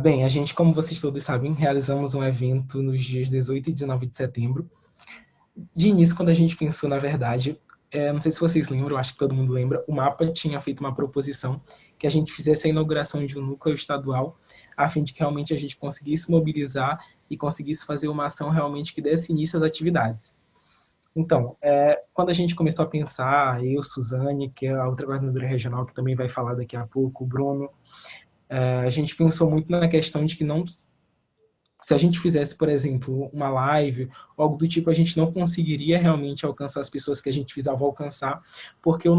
Bem, a gente, como vocês todos sabem, realizamos um evento nos dias 18 e 19 de setembro. De início, quando a gente pensou, na verdade, não sei se vocês lembram, acho que todo mundo lembra, o MAPA tinha feito uma proposição que a gente fizesse a inauguração de um núcleo estadual, a fim de que realmente a gente conseguisse mobilizar e conseguisse fazer uma ação realmente que desse início às atividades. Então, quando a gente começou a pensar, eu, Suzane, que é a outra coordenadora regional, que também vai falar daqui a pouco, o Bruno, a gente pensou muito na questão de que não, se a gente fizesse, por exemplo, uma live ou algo do tipo, a gente não conseguiria realmente alcançar as pessoas que a gente precisava alcançar, porque a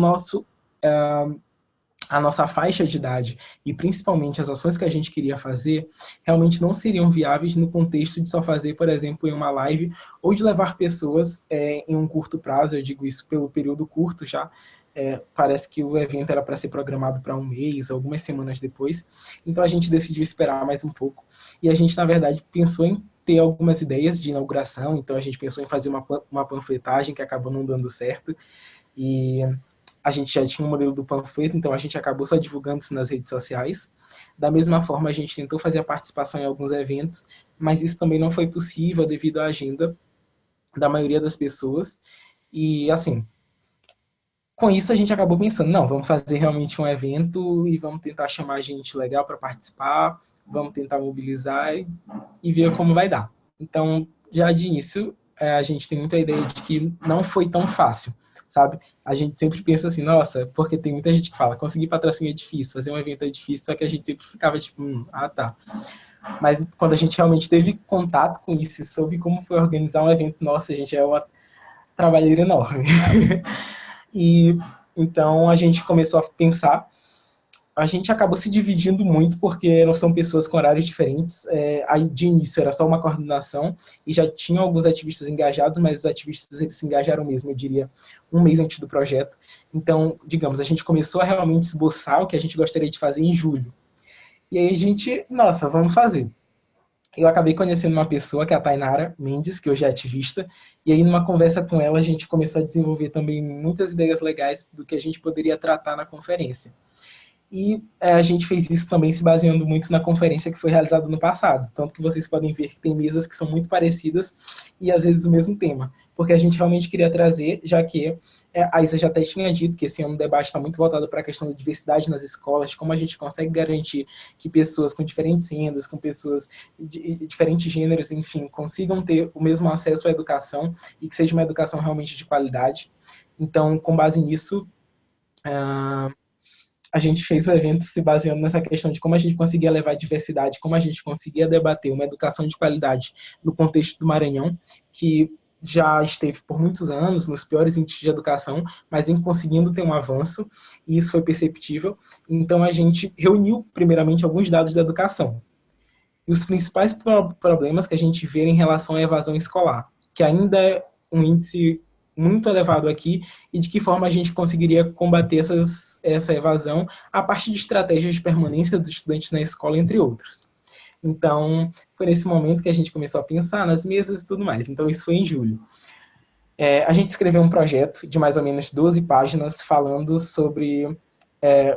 nossa faixa de idade e principalmente as ações que a gente queria fazer realmente não seriam viáveis no contexto de só fazer, por exemplo, em uma live ou de levar pessoas em um curto prazo, eu digo isso pelo período curto já, parece que o evento era para ser programado para um mês, algumas semanas depois, então a gente decidiu esperar mais um pouco e a gente, na verdade, pensou em ter algumas ideias de inauguração, então a gente pensou em fazer uma panfletagem que acabou não dando certo, e a gente já tinha um modelo do panfleto, então a gente acabou só divulgando isso nas redes sociais. Da mesma forma, a gente tentou fazer a participação em alguns eventos, mas isso também não foi possível devido à agenda da maioria das pessoas. E, assim, com isso a gente acabou pensando, não, vamos fazer realmente um evento e vamos tentar chamar gente legal para participar, vamos tentar mobilizar e ver como vai dar. Então, já de início, a gente tem muita ideia de que não foi tão fácil, sabe? A gente sempre pensa assim, nossa, porque tem muita gente que fala, conseguir patrocínio é difícil, fazer um evento é difícil, só que a gente sempre ficava tipo, tá. Mas quando a gente realmente teve contato com isso e soube como foi organizar um evento, nossa, gente, é uma trabalheira enorme. E então a gente começou a pensar, a gente acabou se dividindo muito porque não são pessoas com horários diferentes. Aí de início era só uma coordenação e já tinham alguns ativistas engajados, mas os ativistas eles se engajaram mesmo, eu diria, um mês antes do projeto. Então, digamos, a gente começou a realmente esboçar o que a gente gostaria de fazer em julho. E aí a gente, nossa, vamos fazer. Eu acabei conhecendo uma pessoa, que é a Tainara Mendes, que hoje é ativista, e aí numa conversa com ela a gente começou a desenvolver também muitas ideias legais do que a gente poderia tratar na conferência. E a gente fez isso também se baseando muito na conferência que foi realizada no passado. Tanto que vocês podem ver que tem mesas que são muito parecidas e às vezes o mesmo tema. Porque a gente realmente queria trazer, já que a Isa já até tinha dito que esse ano o debate está muito voltado para a questão da diversidade nas escolas, como a gente consegue garantir que pessoas com diferentes rendas, com pessoas de diferentes gêneros, enfim, consigam ter o mesmo acesso à educação e que seja uma educação realmente de qualidade. Então, com base nisso, a gente fez o evento se baseando nessa questão de como a gente conseguia levar a diversidade, como a gente conseguia debater uma educação de qualidade no contexto do Maranhão, que já esteve por muitos anos nos piores índices de educação, mas vem conseguindo ter um avanço, e isso foi perceptível. Então, a gente reuniu, primeiramente, alguns dados da educação. E os principais problemas que a gente vê em relação à evasão escolar, que ainda é um índice muito elevado aqui, e de que forma a gente conseguiria combater essa evasão a partir de estratégias de permanência dos estudantes na escola, entre outros. Então, foi nesse momento que a gente começou a pensar nas mesas e tudo mais. Então, isso foi em julho. A gente escreveu um projeto de mais ou menos 12 páginas falando sobre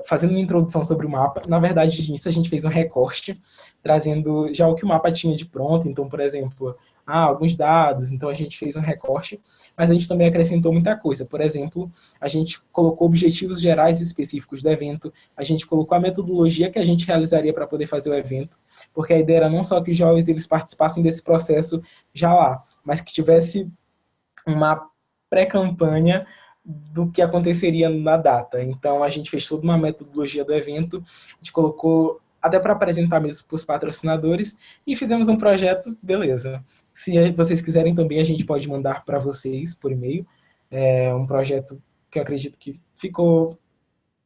fazendo uma introdução sobre o mapa. Na verdade, nisso a gente fez um recorte, trazendo já o que o mapa tinha de pronto. Então, por exemplo, alguns dados. Então, a gente fez um recorte, mas a gente também acrescentou muita coisa. Por exemplo, a gente colocou objetivos gerais e específicos do evento, a gente colocou a metodologia que a gente realizaria para poder fazer o evento, porque a ideia era não só que os jovens eles participassem desse processo já lá, mas que tivesse uma pré-campanha do que aconteceria na data. Então, a gente fez toda uma metodologia do evento, a gente colocou até para apresentar mesmo para os patrocinadores e fizemos um projeto, beleza. Se vocês quiserem também, a gente pode mandar para vocês por e-mail. É um projeto que eu acredito que ficou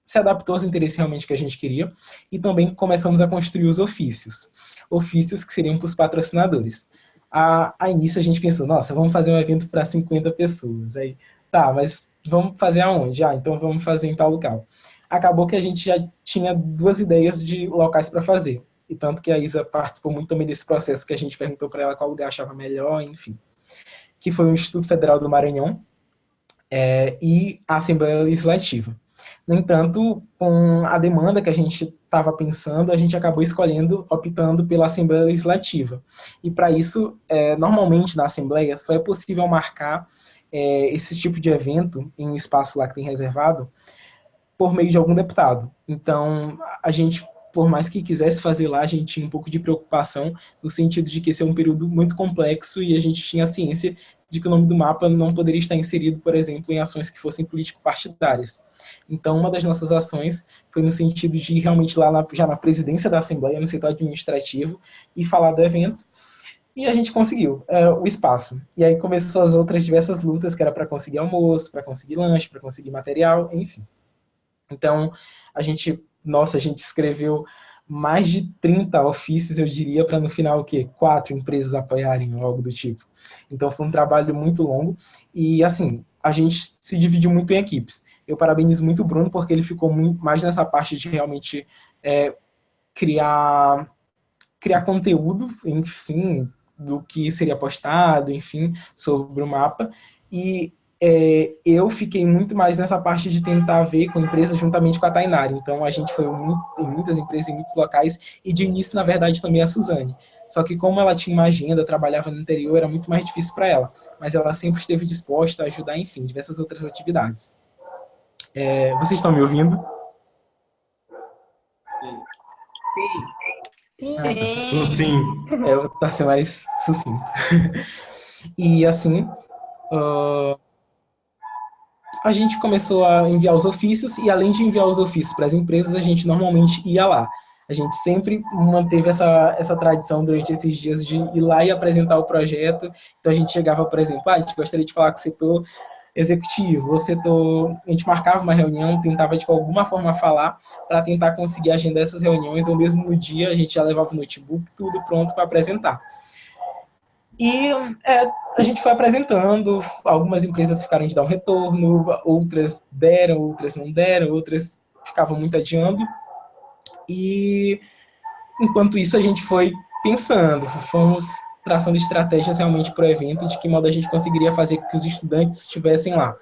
se adaptou aos interesses realmente que a gente queria, e também começamos a construir os ofícios. Ofícios que seriam para os patrocinadores. A início a gente pensou, nossa, vamos fazer um evento para 50 pessoas. Aí, tá, mas vamos fazer aonde? Então vamos fazer em tal local. Acabou que a gente já tinha duas ideias de locais para fazer. E tanto que a Isa participou muito também desse processo, que a gente perguntou para ela qual lugar achava melhor, enfim. Que foi o Instituto Federal do Maranhão, e a Assembleia Legislativa. No entanto, com a demanda que a gente estava pensando, a gente acabou optando pela Assembleia Legislativa. E para isso, normalmente na Assembleia, só é possível marcar esse tipo de evento em um espaço lá que tem reservado por meio de algum deputado. Então, a gente, por mais que quisesse fazer lá, a gente tinha um pouco de preocupação no sentido de que esse é um período muito complexo e a gente tinha a ciência de que o nome do mapa não poderia estar inserido, por exemplo, em ações que fossem político-partidárias. Então, uma das nossas ações foi no sentido de ir realmente lá já na presidência da Assembleia, no setor administrativo, e falar do evento. E a gente conseguiu o espaço. E aí começou as outras diversas lutas, que era para conseguir almoço, para conseguir lanche, para conseguir material, enfim. Então, a gente escreveu mais de 30 ofícios, eu diria, para no final o quê? 4 empresas apoiarem, ou algo do tipo. Então, foi um trabalho muito longo. E, assim, a gente se dividiu muito em equipes. Eu parabenizo muito o Bruno, porque ele ficou muito mais nessa parte de realmente criar conteúdo, enfim, do que seria postado, enfim, sobre o mapa. E eu fiquei muito mais nessa parte de tentar ver com empresas juntamente com a Tainari. Então, a gente foi em muitas empresas, em muitos locais, e de início, na verdade, também a Suzane. Só que como ela tinha uma agenda, trabalhava no interior, era muito mais difícil para ela. Mas ela sempre esteve disposta a ajudar, enfim, diversas outras atividades. Vocês estão me ouvindo? Sim. Tô sim. Eu vou tentar ser mais sucinto. E assim, a gente começou a enviar os ofícios e além de enviar os ofícios para as empresas, a gente normalmente ia lá. A gente sempre manteve essa tradição durante esses dias de ir lá e apresentar o projeto. Então a gente chegava, por exemplo, a gente gostaria de falar com o setor executivo, o setor, a gente marcava uma reunião, tentava de alguma forma falar para tentar conseguir agendar essas reuniões, ou mesmo no dia a gente já levava o notebook, tudo pronto para apresentar. E a gente foi apresentando, algumas empresas ficaram de dar um retorno, outras deram, outras não deram, outras ficavam muito adiando. E enquanto isso a gente foi pensando, fomos traçando estratégias realmente para o evento, de que modo a gente conseguiria fazer com que os estudantes estivessem lá.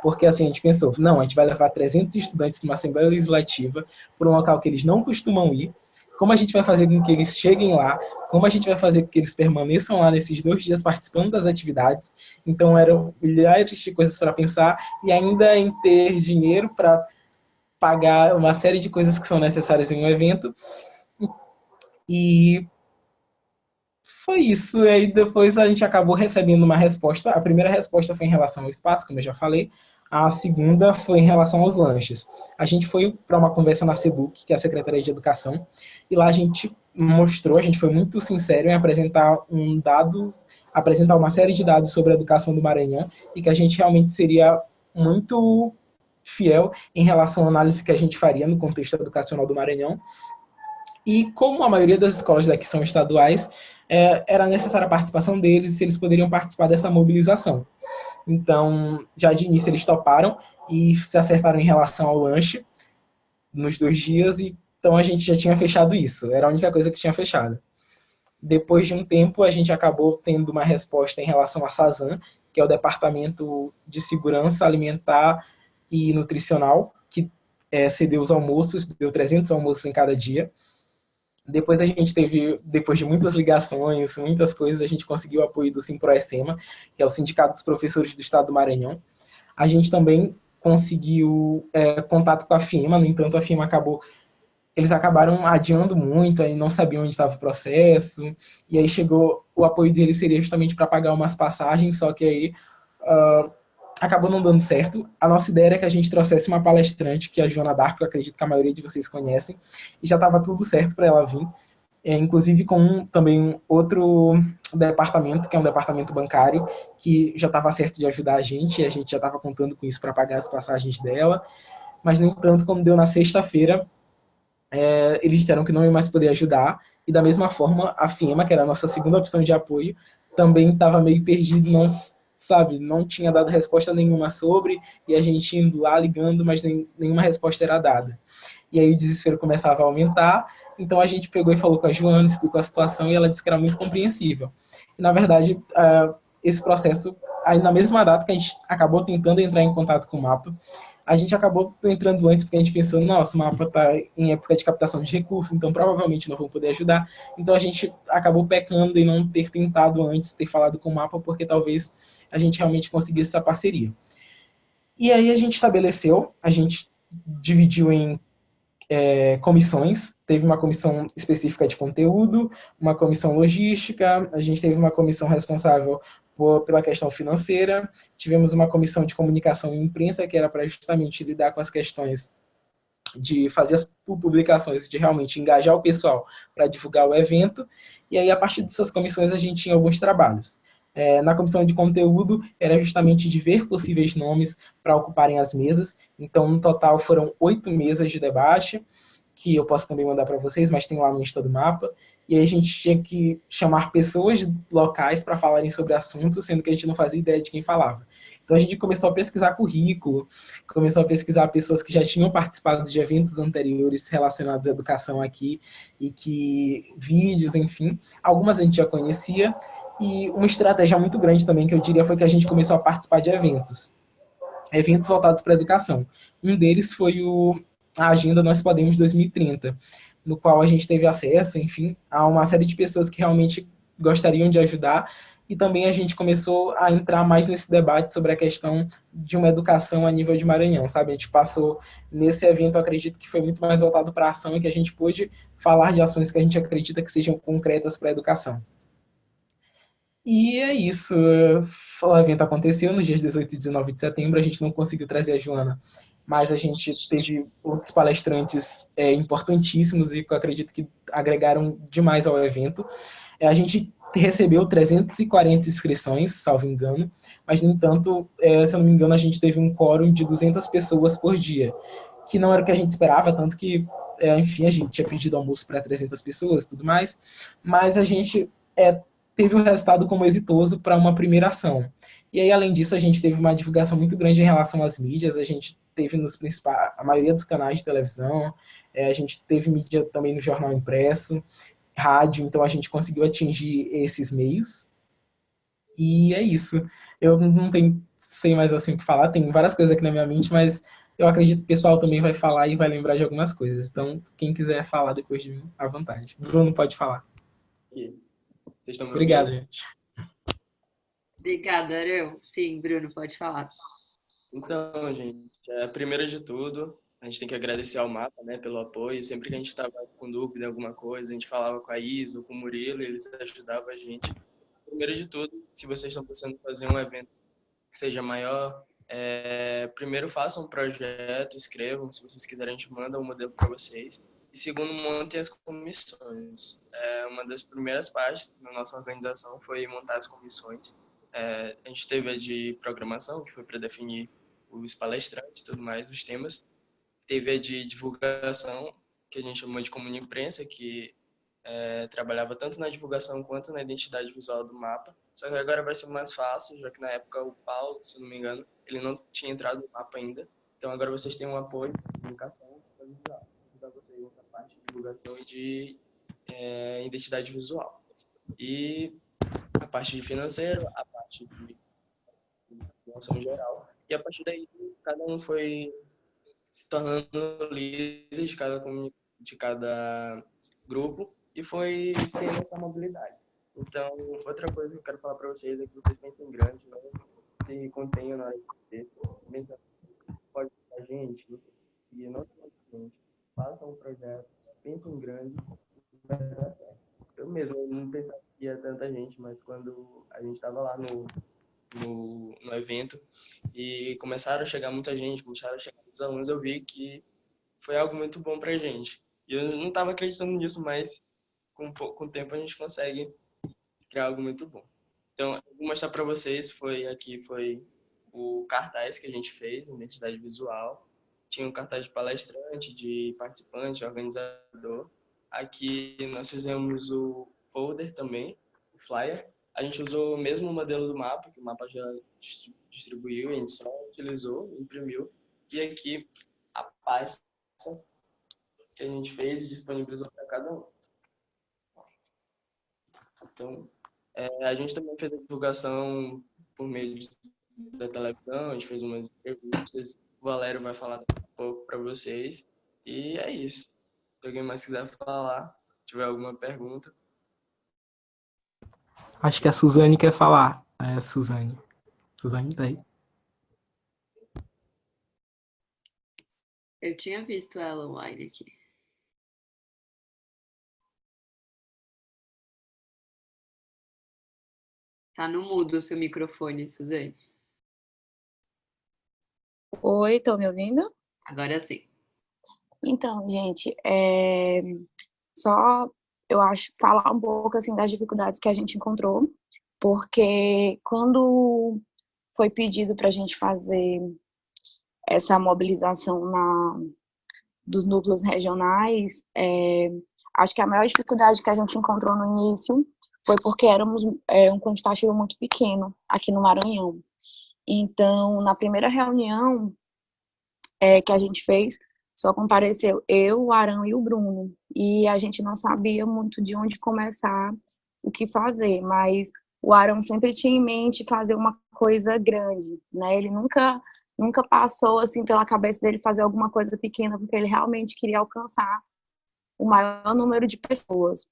Porque assim, a gente pensou, não, a gente vai levar 300 estudantes para uma Assembleia Legislativa, para um local que eles não costumam ir, como a gente vai fazer com que eles cheguem lá, como a gente vai fazer com que eles permaneçam lá nesses 2 dias participando das atividades. Então, eram milhares de coisas para pensar e ainda em ter dinheiro para pagar uma série de coisas que são necessárias em um evento. E foi isso. E aí depois a gente acabou recebendo uma resposta. A primeira resposta foi em relação ao espaço, como eu já falei. A segunda foi em relação aos lanches. A gente foi para uma conversa na SEDUC, que é a Secretaria de Educação, e lá a gente mostrou, a gente foi muito sincero em apresentar apresentar uma série de dados sobre a educação do Maranhão, e que a gente realmente seria muito fiel em relação à análise que a gente faria no contexto educacional do Maranhão. E como a maioria das escolas daqui são estaduais, era necessária a participação deles e se eles poderiam participar dessa mobilização. Então, já de início eles toparam e se acertaram em relação ao lanche nos 2 dias, e então a gente já tinha fechado isso, era a única coisa que tinha fechado. Depois de um tempo, a gente acabou tendo uma resposta em relação à SASAN, que é o Departamento de Segurança Alimentar e Nutricional, que cedeu os almoços, deu 300 almoços em cada dia. Depois a gente teve, depois de muitas ligações, muitas coisas, a gente conseguiu o apoio do Simproecema, que é o Sindicato dos Professores do Estado do Maranhão. A gente também conseguiu contato com a FIEMA, no entanto a FIEMA eles acabaram adiando muito, aí não sabiam onde estava o processo, e aí o apoio deles seria justamente para pagar umas passagens, só que aí acabou não dando certo. A nossa ideia era que a gente trouxesse uma palestrante, que é a Joana Darko, eu acredito que a maioria de vocês conhecem, e já estava tudo certo para ela vir, inclusive com também outro departamento, que é um departamento bancário, que já estava certo de ajudar a gente, e a gente já estava contando com isso para pagar as passagens dela, mas, no entanto, quando deu na sexta-feira, eles disseram que não ia mais poder ajudar, e da mesma forma, a FIEMA, que era a nossa segunda opção de apoio, também estava meio perdido, não tinha dado resposta nenhuma sobre, e a gente indo lá ligando, mas nenhuma resposta era dada. E aí o desespero começava a aumentar, então a gente pegou e falou com a Joana, explicou a situação, e ela disse que era muito compreensível. E, na verdade, esse processo, aí na mesma data que a gente acabou tentando entrar em contato com o MAPA, A gente acabou entrando antes porque a gente pensou, nossa, o mapa está em época de captação de recursos, então provavelmente não vão poder ajudar. Então a gente acabou pecando em não ter tentado antes, ter falado com o mapa, porque talvez a gente realmente conseguisse essa parceria. E aí a gente estabeleceu, a gente dividiu em comissões, teve uma comissão específica de conteúdo, uma comissão logística, a gente teve uma comissão responsável pela questão financeira, tivemos uma comissão de comunicação e imprensa, que era para justamente lidar com as questões de fazer as publicações, de realmente engajar o pessoal para divulgar o evento, e aí a partir dessas comissões a gente tinha alguns trabalhos. Na comissão de conteúdo era justamente de ver possíveis nomes para ocuparem as mesas, então no total foram 8 mesas de debate, que eu posso também mandar para vocês, mas tem lá no Insta do Mapa, e aí a gente tinha que chamar pessoas locais para falarem sobre assuntos, sendo que a gente não fazia ideia de quem falava. Então a gente começou a pesquisar currículo, começou a pesquisar pessoas que já tinham participado de eventos anteriores relacionados à educação aqui, e que vídeos, enfim, algumas a gente já conhecia, e uma estratégia muito grande também que eu diria foi que a gente começou a participar de eventos voltados para a educação. Um deles foi a Agenda Nós Podemos 2030, no qual a gente teve acesso, enfim, a uma série de pessoas que realmente gostariam de ajudar, e também a gente começou a entrar mais nesse debate sobre a questão de uma educação a nível de Maranhão, sabe? A gente passou nesse evento, acredito que foi muito mais voltado para a ação, e que a gente pôde falar de ações que a gente acredita que sejam concretas para a educação. E é isso. O evento aconteceu nos dias 18 e 19 de setembro. A gente não conseguiu trazer a Joana, mas a gente teve outros palestrantes importantíssimos e que eu acredito que agregaram demais ao evento. A gente recebeu 340 inscrições, salvo engano, mas, no entanto, se eu não me engano, a gente teve um quórum de 200 pessoas por dia, que não era o que a gente esperava, tanto que, enfim, a gente tinha pedido almoço para 300 pessoas e tudo mais, mas a gente teve o resultado como exitoso para uma primeira ação. E aí, além disso, a gente teve uma divulgação muito grande em relação às mídias, a gente teve nos principais, a maioria dos canais de televisão, a gente teve mídia também no jornal impresso, rádio, então a gente conseguiu atingir esses meios. E é isso. Eu não tenho, sei mais assim o que falar, tem várias coisas aqui na minha mente, mas eu acredito que o pessoal também vai falar e vai lembrar de algumas coisas. Então, quem quiser falar depois de mim, à vontade. Bruno, pode falar. Aqui. Vocês estão me Obrigado, ouvindo? gente. Obrigada, Ariel. Sim, Bruno, pode falar. Então, gente, primeiro de tudo, a gente tem que agradecer ao Mapa, né, pelo apoio. Sempre que a gente estava com dúvida em alguma coisa, a gente falava com a Isa ou com o Murilo, e eles ajudavam a gente. Primeiro de tudo, se vocês estão pensando em fazer um evento que seja maior, primeiro façam um projeto, escrevam. Se vocês quiserem, a gente manda um modelo para vocês. E segundo, montem as comissões. Uma das primeiras partes da nossa organização foi montar as comissões. A gente teve a de programação, que foi para definir os palestrantes e tudo mais, os temas. Teve a de divulgação, que a gente chamou de comunica imprensa, que trabalhava tanto na divulgação quanto na identidade visual do mapa. Só que agora vai ser mais fácil, já que na época o Paulo, se não me engano, ele não tinha entrado no mapa ainda. Então agora vocês têm um apoio de comunicação para ajudar vocês nessa parte de divulgação e de identidade visual. E a parte de financeiro, a parte de informação geral. E a partir daí, cada um foi se tornando líder de cada grupo e foi tendo essa mobilidade. Então, outra coisa que eu quero falar para vocês é que vocês pensem grande, não se contenham na hora de ter. Pensa, pode ser a gente, e não se gente. Façam um projeto, pensem grande, vai dar certo. Eu mesmo eu não pensava que ia tanta gente, mas quando a gente estava lá no evento e começaram a chegar muita gente, começaram a chegar muitos alunos, eu vi que foi algo muito bom pra gente. E eu não estava acreditando nisso, mas com o tempo a gente consegue criar algo muito bom. Então, eu vou mostrar para vocês, foi o cartaz que a gente fez, identidade visual. Tinha um cartaz de palestrante, de participante, organizador. Aqui nós fizemos o folder também, o flyer. A gente usou o mesmo modelo do mapa, que o mapa já distribuiu, a gente só utilizou, imprimiu. E aqui a pasta que a gente fez e disponibilizou para cada um. Então, a gente também fez a divulgação por meio da televisão, a gente fez umas entrevistas O Valério vai falar um pouco para vocês. E é isso. Se alguém mais quiser falar, tiver alguma pergunta. Acho que a Suzane quer falar. É, Suzane. Suzane tá aí. Eu tinha visto ela online aqui. Tá no mudo o seu microfone, Suzane. Oi, estão me ouvindo? Agora sim. Então, gente, só eu acho falar um pouco assim das dificuldades que a gente encontrou, porque quando foi pedido para a gente fazer essa mobilização dos núcleos regionais, acho que a maior dificuldade que a gente encontrou no início foi porque éramos um quantitativo muito pequeno aqui no Maranhão. Então, na primeira reunião que a gente fez, só compareceu eu, o Arão e o Bruno. E a gente não sabia muito de onde começar, o que fazer, mas o Arão sempre tinha em mente fazer uma coisa grande, né? Ele nunca passou assim pela cabeça dele fazer alguma coisa pequena, porque ele realmente queria alcançar o maior número de pessoas.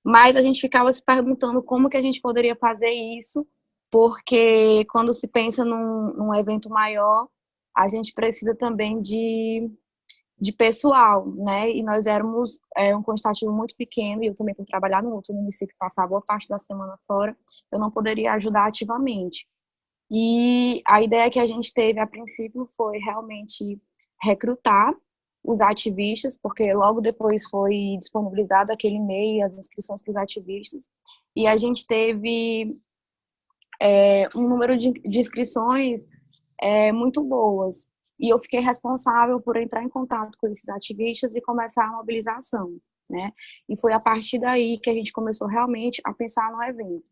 Mas a gente ficava se perguntando como que a gente poderia fazer isso, porque quando se pensa num evento maior, a gente precisa também de pessoal, né? E nós éramos um quantitativo muito pequeno, e eu também, por trabalhar no outro município, passar boa parte da semana fora, eu não poderia ajudar ativamente. E a ideia que a gente teve a princípio foi realmente recrutar os ativistas, porque logo depois foi disponibilizado aquele e-mail, as inscrições para os ativistas, e a gente teve um número de inscrições muito boas. E eu fiquei responsável por entrar em contato com esses ativistas e começar a mobilização, né? E foi a partir daí que a gente começou realmente a pensar no evento.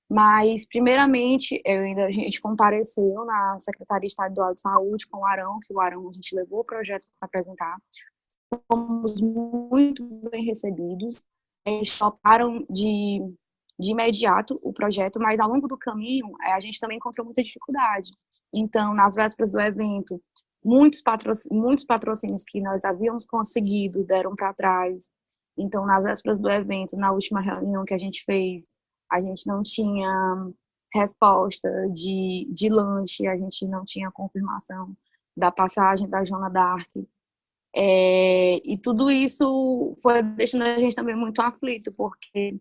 Mas, primeiramente, a gente compareceu na Secretaria Estadual de Saúde com o Arão, que o Arão a gente levou o projeto para apresentar. Fomos muito bem recebidos. Eles toparam de imediato o projeto, mas ao longo do caminho a gente também encontrou muita dificuldade. Então, nas vésperas do evento, muitos patrocínios que nós havíamos conseguido deram para trás. Então, nas vésperas do evento, na última reunião que a gente não tinha resposta de lanche, a gente não tinha confirmação da passagem da Joana d'Arc. E tudo isso foi deixando a gente também muito aflito, porque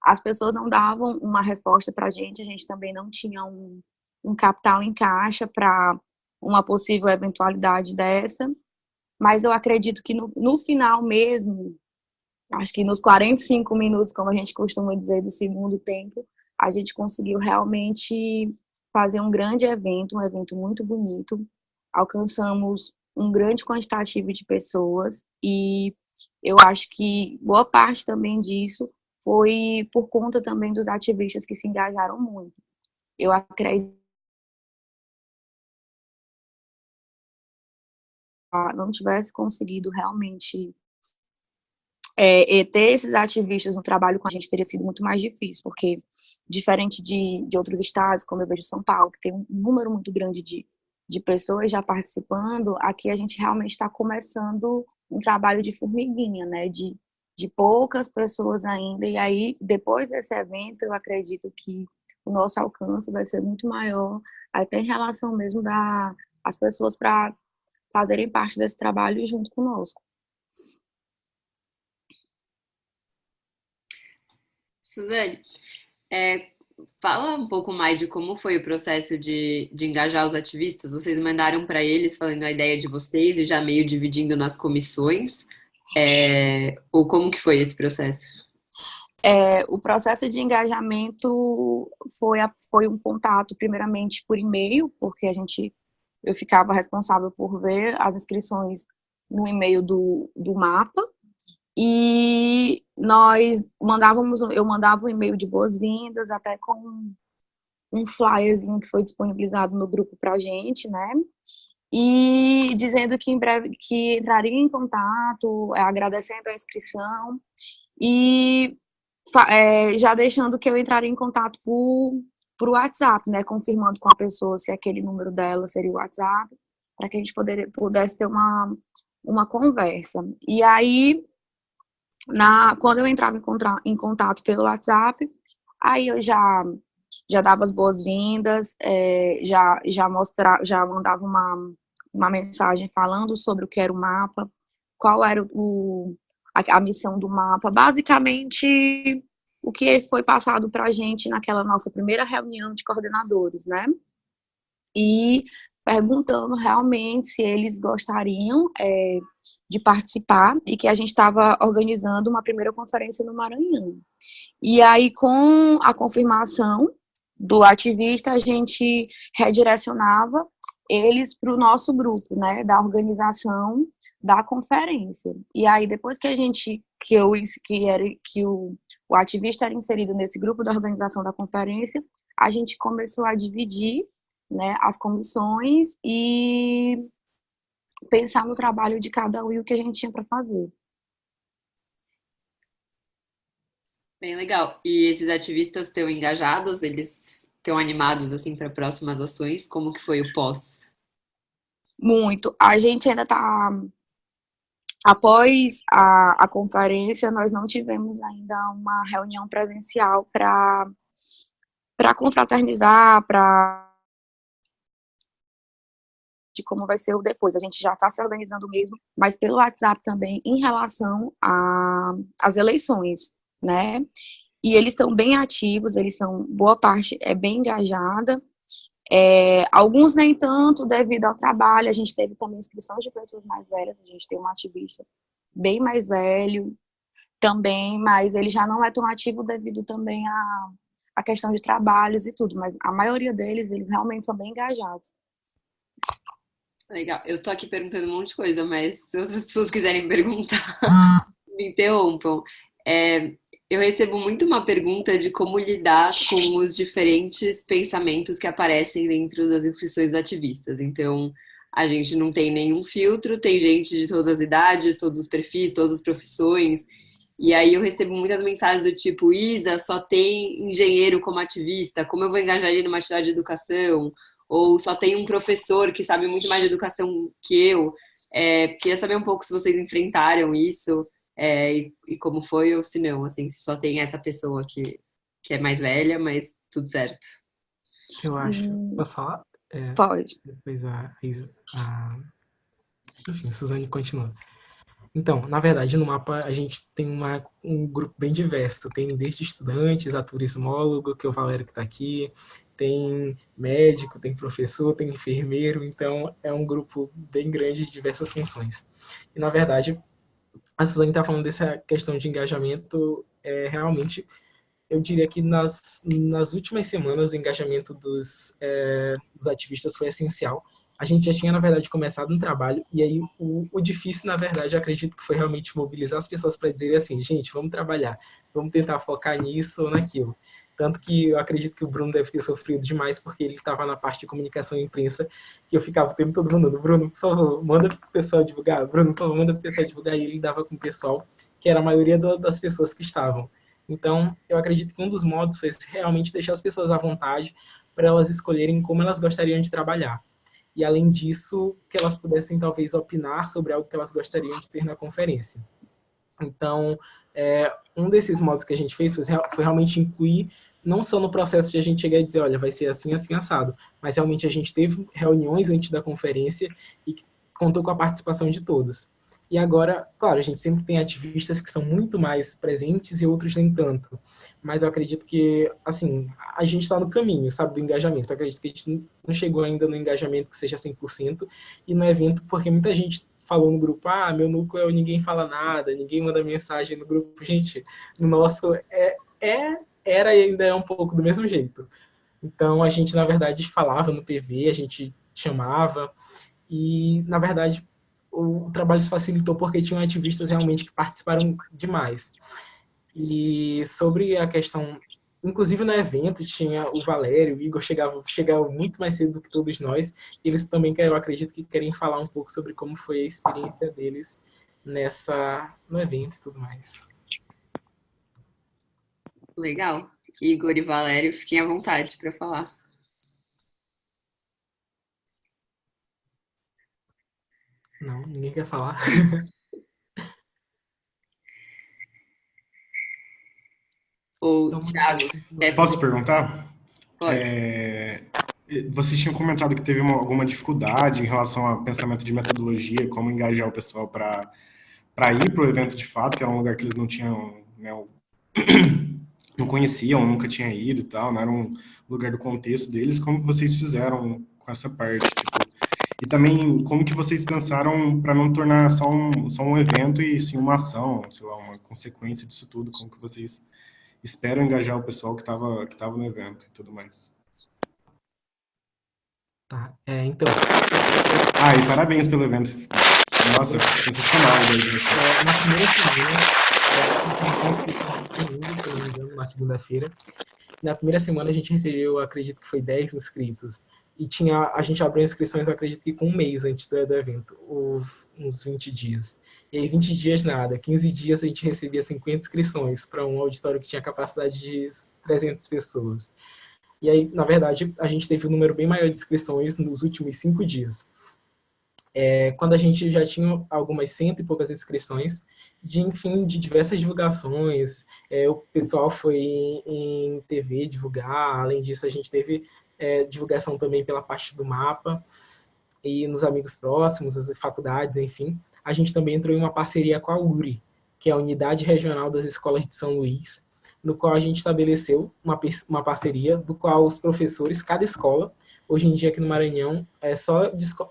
as pessoas não davam uma resposta para a gente também não tinha um capital em caixa para uma possível eventualidade dessa, mas eu acredito que no final mesmo, acho que nos 45 minutos, como a gente costuma dizer, do segundo tempo, a gente conseguiu realmente fazer um grande evento, um evento muito bonito, alcançamos um grande quantitativo de pessoas e eu acho que boa parte também disso foi por conta também dos ativistas que se engajaram muito. Eu acredito que não tivesse conseguido realmente ter esses ativistas no trabalho com a gente teria sido muito mais difícil, porque diferente de outros estados, como eu vejo São Paulo, que tem um número muito grande de pessoas já participando, aqui a gente realmente está começando um trabalho de formiguinha, né, de poucas pessoas ainda, e aí, depois desse evento, eu acredito que o nosso alcance vai ser muito maior, até em relação mesmo das pessoas para fazerem parte desse trabalho junto conosco. Suzane, fala um pouco mais de como foi o processo de engajar os ativistas. Vocês mandaram para eles falando a ideia de vocês e já meio dividindo nas comissões? Ou como que foi esse processo? O processo de engajamento foi um contato, primeiramente, por e-mail, porque eu ficava responsável por ver as inscrições no e-mail do mapa, e eu mandava um e-mail de boas-vindas, até com um flyerzinho que foi disponibilizado no grupo pra gente, né? E dizendo que em breve que entraria em contato, agradecendo a inscrição e já deixando que eu entraria em contato por WhatsApp, né? Confirmando com a pessoa se aquele número dela seria o WhatsApp. para que a gente pudesse ter uma conversa. E aí, quando eu entrava em contato pelo WhatsApp, aí eu já dava as boas-vindas, já mandava uma mensagem falando sobre o que era o mapa, qual era a missão do mapa, basicamente o que foi passado para a gente naquela nossa primeira reunião de coordenadores, né? E perguntando realmente se eles gostariam de participar e que a gente estava organizando uma primeira conferência no Maranhão. E aí, com a confirmação do ativista, a gente redirecionava eles para o nosso grupo, né, da organização da conferência. E aí, depois que o ativista era inserido nesse grupo da organização da conferência, a gente começou a dividir, né, as comissões e pensar no trabalho de cada um e o que a gente tinha para fazer. Bem legal. E esses ativistas estão engajados? Eles estão animados assim para próximas ações? Como que foi o pós? Muito. A gente ainda está... Após a conferência, nós não tivemos ainda uma reunião presencial para confraternizar, de como vai ser o depois. A gente já está se organizando mesmo, mas pelo WhatsApp também em relação às eleições, né? E eles estão bem ativos, boa parte é bem engajada. Alguns nem tanto devido ao trabalho. A gente teve também inscrições de pessoas mais velhas, a gente tem um ativista bem mais velho também, mas ele já não é tão ativo devido também à questão de trabalhos e tudo, mas a maioria deles, eles realmente são bem engajados. Legal. Eu tô aqui perguntando um monte de coisa, mas se outras pessoas quiserem perguntar, me interrompam. Eu recebo muito uma pergunta de como lidar com os diferentes pensamentos que aparecem dentro das inscrições ativistas. Então, a gente não tem nenhum filtro, tem gente de todas as idades, todos os perfis, todas as profissões. E aí eu recebo muitas mensagens do tipo, Isa, só tem engenheiro como ativista, como eu vou engajar ele numa atividade de educação? Ou só tem um professor que sabe muito mais de educação que eu. Queria saber um pouco se vocês enfrentaram isso. E como foi ou se não, assim, se só tem essa pessoa que é mais velha, mas tudo certo. Eu acho. Posso falar? Pode. Depois enfim, Suzane continua. Então, na verdade, no mapa a gente tem um grupo bem diverso. Tem desde estudantes a turismólogo, que é o Valério que está aqui, tem médico, tem professor, tem enfermeiro. Então, é um grupo bem grande de diversas funções. E, na verdade, a Suzane está falando dessa questão de engajamento. Realmente, eu diria que nas últimas semanas o engajamento dos ativistas foi essencial. A gente já tinha, na verdade, começado um trabalho, e aí o difícil, na verdade, eu acredito que foi realmente mobilizar as pessoas para dizerem assim, gente, vamos trabalhar, vamos tentar focar nisso ou naquilo. Tanto que eu acredito que o Bruno deve ter sofrido demais, porque ele estava na parte de comunicação e imprensa, que eu ficava o tempo todo mandando, Bruno, por favor, manda para o pessoal divulgar, Bruno, por favor, manda para o pessoal divulgar, e ele dava com o pessoal, que era a maioria das pessoas que estavam. Então, eu acredito que um dos modos foi realmente deixar as pessoas à vontade para elas escolherem como elas gostariam de trabalhar. E, além disso, que elas pudessem, talvez, opinar sobre algo que elas gostariam de ter na conferência. Então, um desses modos que a gente fez foi realmente incluir, não só no processo de a gente chegar e dizer, olha, vai ser assim, assim, assado, mas realmente a gente teve reuniões antes da conferência e que contou com a participação de todos. E agora, claro, a gente sempre tem ativistas que são muito mais presentes e outros nem tanto. Mas eu acredito que, assim, a gente está no caminho, sabe, do engajamento. Eu acredito que a gente não chegou ainda no engajamento que seja 100%. E no evento, porque muita gente falou no grupo, meu núcleo ninguém fala nada, ninguém manda mensagem no grupo. Gente, no nosso era e ainda é um pouco do mesmo jeito. Então, a gente, na verdade, falava no PV, a gente chamava. E, na verdade, o trabalho se facilitou porque tinham ativistas realmente que participaram demais. E sobre a questão, inclusive no evento tinha o Valério, o Igor chegavam muito mais cedo do que todos nós, e eles também, eu acredito que querem falar um pouco sobre como foi a experiência deles no evento e tudo mais. Legal. Igor e Valério, fiquem à vontade para falar. Ninguém quer falar? Ou, Então, Thiago, quer Posso fazer? perguntar? Pode. Vocês tinham comentado que teve alguma dificuldade em relação ao pensamento de metodologia, como engajar o pessoal para ir para o evento de fato, que era um lugar que eles não tinham, né, não conheciam, nunca tinham ido e tal, não era um lugar do contexto deles. Como vocês fizeram com essa parte, tipo, e também como que vocês pensaram para não tornar só um evento e sim uma ação, sei lá, uma consequência disso tudo, como que vocês esperam engajar o pessoal que tava no evento e tudo mais. Tá. Então, E parabéns pelo evento. Nossa, sensacional a ideia de vocês. na primeira semana, se eu não me engano, uma segunda-feira. Na primeira semana a gente recebeu, acredito que foi 10 inscritos. E a gente abriu inscrições, eu acredito que com um mês antes do evento, uns 20 dias. E aí 20 dias nada, 15 dias a gente recebia 50 inscrições para um auditório que tinha capacidade de 300 pessoas. E aí, na verdade, a gente teve um número bem maior de inscrições nos últimos 5 dias. Quando a gente já tinha algumas 100 e poucas inscrições, enfim, de diversas divulgações, o pessoal foi em TV divulgar, além disso a gente teve divulgação também pela parte do mapa, e nos amigos próximos, as faculdades, enfim. A gente também entrou em uma parceria com a URI, que é a Unidade Regional das Escolas de São Luís, no qual a gente estabeleceu uma parceria, do qual os professores, cada escola, hoje em dia aqui no Maranhão,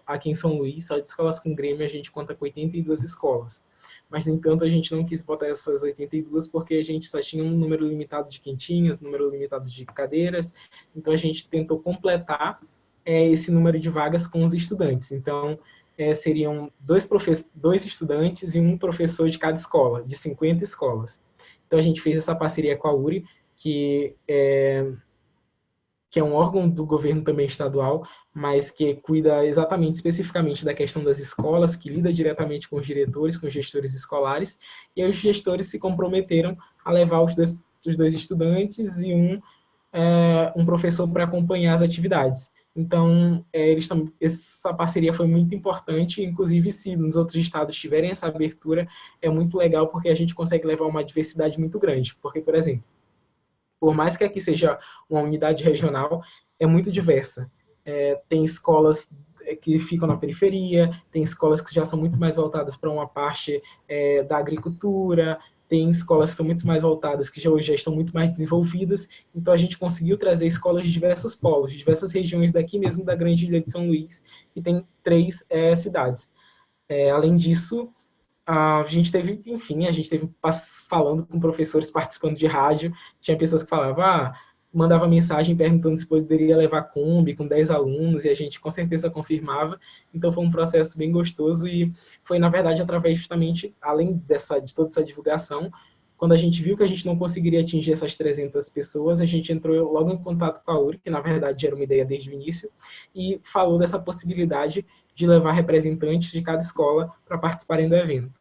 aqui em São Luís, só de escolas com Grêmio, a gente conta com 82 escolas. Mas, no entanto, a gente não quis botar essas 82 porque a gente só tinha um número limitado de quentinhas, número limitado de cadeiras, então a gente tentou completar esse número de vagas com os estudantes. Então, seriam dois estudantes e um professor de cada escola, de 50 escolas. Então, a gente fez essa parceria com a URI, que é um órgão do governo também estadual, mas que cuida exatamente, especificamente da questão das escolas, que lida diretamente com os diretores, com os gestores escolares, e aí os gestores se comprometeram a levar os dois estudantes e um professor para acompanhar as atividades. Então, essa parceria foi muito importante, inclusive se nos outros estados tiverem essa abertura, é muito legal porque a gente consegue levar uma diversidade muito grande. Porque, por exemplo, por mais que aqui seja uma unidade regional, é muito diversa. Tem escolas que ficam na periferia, tem escolas que já são muito mais voltadas para uma parte da agricultura, tem escolas que são muito mais voltadas, que hoje já estão muito mais desenvolvidas, então a gente conseguiu trazer escolas de diversos polos, de diversas regiões daqui mesmo da grande ilha de São Luís, e tem 3 cidades. Além disso, a gente teve falando com professores, participando de rádio, tinha pessoas que falavam, mandava mensagem perguntando se poderia levar Kombi com 10 alunos, e a gente com certeza confirmava. Então foi um processo bem gostoso e foi, na verdade, através justamente, além de toda essa divulgação, quando a gente viu que a gente não conseguiria atingir essas 300 pessoas, a gente entrou logo em contato com a URI, que na verdade era uma ideia desde o início, e falou dessa possibilidade de levar representantes de cada escola para participarem do evento.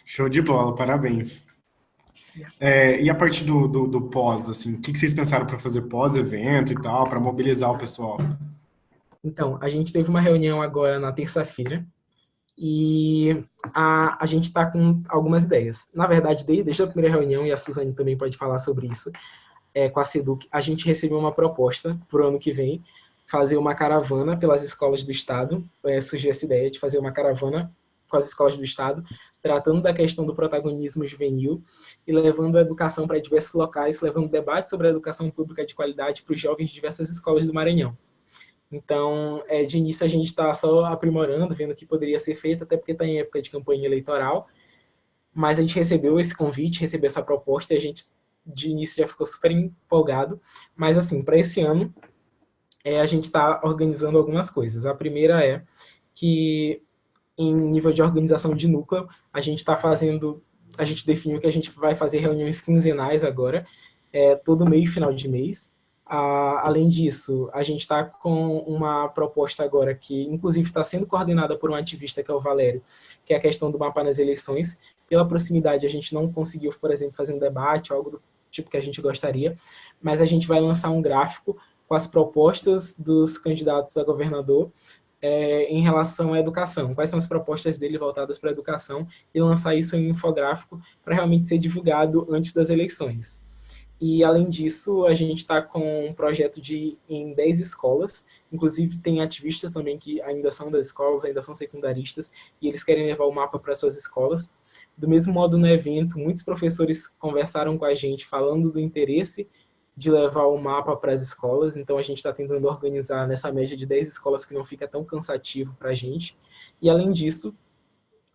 Show de bola, parabéns. E a partir do pós, assim, o que vocês pensaram para fazer pós-evento e tal, para mobilizar o pessoal? Então, a gente teve uma reunião agora na terça-feira e a gente está com algumas ideias. Na verdade, desde a primeira reunião, e a Suzane também pode falar sobre isso, com a SEDUC, a gente recebeu uma proposta para o ano que vem, fazer uma caravana pelas escolas do Estado. Surgiu essa ideia de fazer uma caravana com as escolas do Estado, tratando da questão do protagonismo juvenil e levando a educação para diversos locais, levando debate sobre a educação pública de qualidade para os jovens de diversas escolas do Maranhão. Então, de início a gente está só aprimorando, vendo o que poderia ser feito, até porque está em época de campanha eleitoral, mas a gente recebeu esse convite, recebeu essa proposta e a gente de início já ficou super empolgado, mas assim, para esse ano a gente está organizando algumas coisas. A primeira é que em nível de organização de núcleo, a gente definiu que a gente vai fazer reuniões quinzenais agora, todo meio e final de mês. Além disso, a gente está com uma proposta agora que, inclusive, está sendo coordenada por um ativista, que é o Valério, que é a questão do mapa nas eleições. Pela proximidade, a gente não conseguiu, por exemplo, fazer um debate, algo do tipo que a gente gostaria, mas a gente vai lançar um gráfico com as propostas dos candidatos a governador em relação à educação, quais são as propostas dele voltadas para a educação, e lançar isso em um infográfico para realmente ser divulgado antes das eleições. E, além disso, a gente está com um projeto de ir em 10 escolas, inclusive tem ativistas também que ainda são das escolas, ainda são secundaristas, e eles querem levar o mapa para suas escolas. Do mesmo modo, no evento, muitos professores conversaram com a gente falando do interesse de levar o mapa para as escolas, então a gente está tentando organizar nessa média de 10 escolas que não fica tão cansativo para a gente. E, além disso,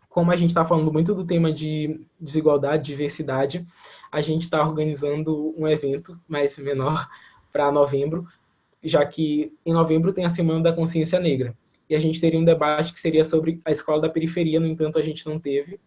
como a gente está falando muito do tema de desigualdade, diversidade, a gente está organizando um evento mais menor para novembro, já que em novembro tem a Semana da Consciência Negra. E a gente teria um debate que seria sobre a escola da periferia, no entanto, a gente não teve.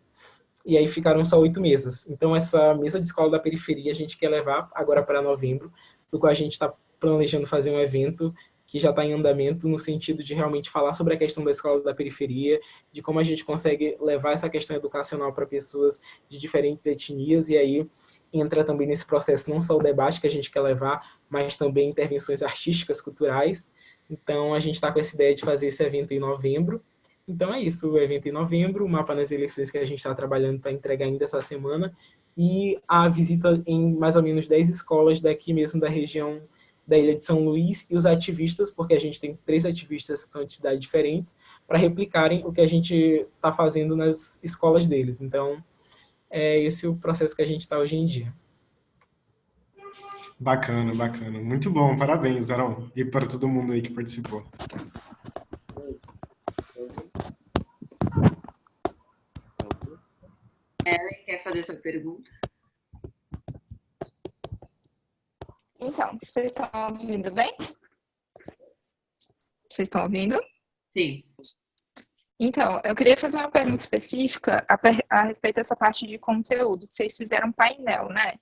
E aí ficaram só 8 mesas. Então, essa mesa de escola da periferia a gente quer levar agora para novembro, do qual a gente está planejando fazer um evento que já está em andamento, no sentido de realmente falar sobre a questão da escola da periferia, de como a gente consegue levar essa questão educacional para pessoas de diferentes etnias, e aí entra também nesse processo não só o debate que a gente quer levar, mas também intervenções artísticas, culturais. Então, a gente está com essa ideia de fazer esse evento em novembro. Então é isso, o evento em novembro, o mapa nas eleições que a gente está trabalhando para entregar ainda essa semana, e a visita em mais ou menos 10 escolas daqui mesmo da região da Ilha de São Luís, e os ativistas, porque a gente tem 3 ativistas que são de cidades diferentes, para replicarem o que a gente está fazendo nas escolas deles. Então, é esse o processo que a gente está hoje em dia. Bacana, bacana. Muito bom, parabéns, Arão. E para todo mundo aí que participou. Ellen, quer fazer sua pergunta? Então, vocês estão ouvindo bem? Vocês estão ouvindo? Sim. Então, eu queria fazer uma pergunta específica a respeito dessa parte de conteúdo. Vocês fizeram um painel, né?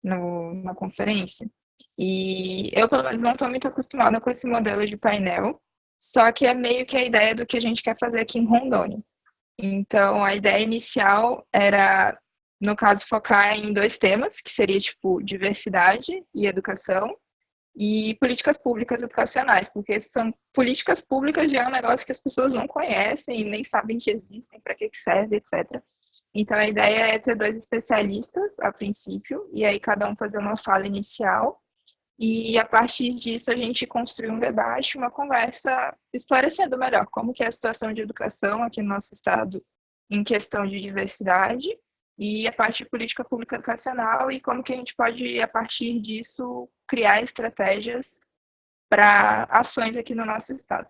Na conferência. E eu, pelo menos, não estou muito acostumada com esse modelo de painel, só que é meio que a ideia do que a gente quer fazer aqui em Rondônia. Então, a ideia inicial era, no caso, focar em 2 temas, que seria, tipo, diversidade e educação, e políticas públicas educacionais, porque são políticas públicas já é um negócio que as pessoas não conhecem, nem sabem que existem, para que serve, etc. Então, a ideia é ter 2 especialistas, a princípio, e aí cada um fazer uma fala inicial, e a partir disso a gente construir um debate, uma conversa esclarecendo melhor como que é a situação de educação aqui no nosso estado em questão de diversidade, e a parte de política pública educacional, e como que a gente pode, a partir disso, criar estratégias para ações aqui no nosso estado.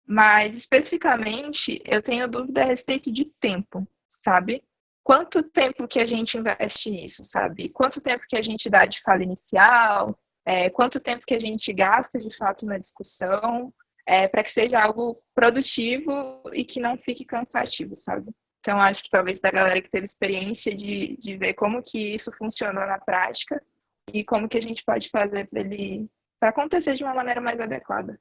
Mas, especificamente, eu tenho dúvida a respeito de tempo, sabe? Quanto tempo que a gente investe nisso, sabe? Quanto tempo que a gente dá de fala inicial, quanto tempo que a gente gasta, de fato, na discussão, para que seja algo produtivo e que não fique cansativo, sabe? Então, acho que talvez da galera que teve experiência de ver como que isso funcionou na prática e como que a gente pode fazer para acontecer de uma maneira mais adequada.